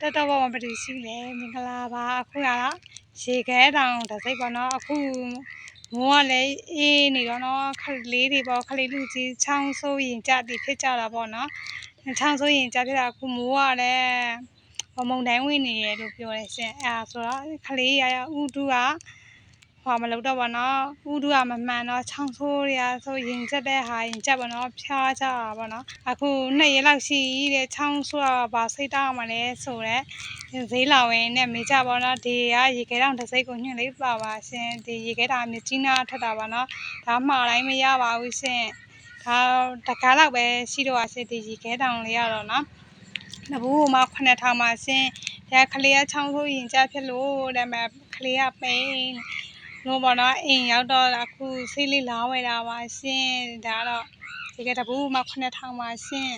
တက်တော့ဘာမှမတူရှိလဲမင်္ဂလာပါအခုကတော့ရေခဲတောင်တစ်စိတ်ပေါ့နော်အခုမိုးကလည်းအေးနေတော့နော်ခလေးတွေပေါ့ခလေးလူကြီးချောင်းဆိုးရင်ကြတည်ဖြစ်ကြတာပေါ့နော်ချောင်းဆိုးရင်ကြဖြစ်တာအခုမိုးကလည်းမုန်တိုင်းဝင်နေတယ်လို့ပြောတယ်ရှင်အဲဒါဆိုတော့ခလေးရဥတုကဟောမလို့တော့ပါနော်ဥတုကမမှန်တော့ချောင်းဆိုးရဆိုရင်ကြတဲ့ဟာရင်ကြပါနော်ဖျားကြတာပေါ့နော်အခု2ရက်လောက်ရှိတဲ့ချောင်းဆိုးကဘာစိတ်တောင်းမှလဲဆိုတော့ဈေးလာဝင်နဲ့မေးကြပါတော့ဒီကရေခဲတောင်တစ်စိတ်ကိုညွှန်လေးပါရှင်ဒီရေခဲတောင်မြကြီးနားထွက်တာပါနော်ဒါမှားတိုင်းမရပါဘူးရှင်ဒါတကားလောက်ပဲရှိတော့ရှင်ဒီရေခဲတောင်လေးရတော့နော်နဘူးမှာ9000ပါရှင်ဒါခလေးကချောင်းဆိုးရင်ကြဖြစ်လို့ဒါမဲ့ခလေးကပိန်လို့ပေါ့နော်အိမ်ရောက်တော့အခုဆေးလေးလာဝယ်တာပါရှင်ဒါတော့ဒီကတဘူးမှာ9000ပါရှင်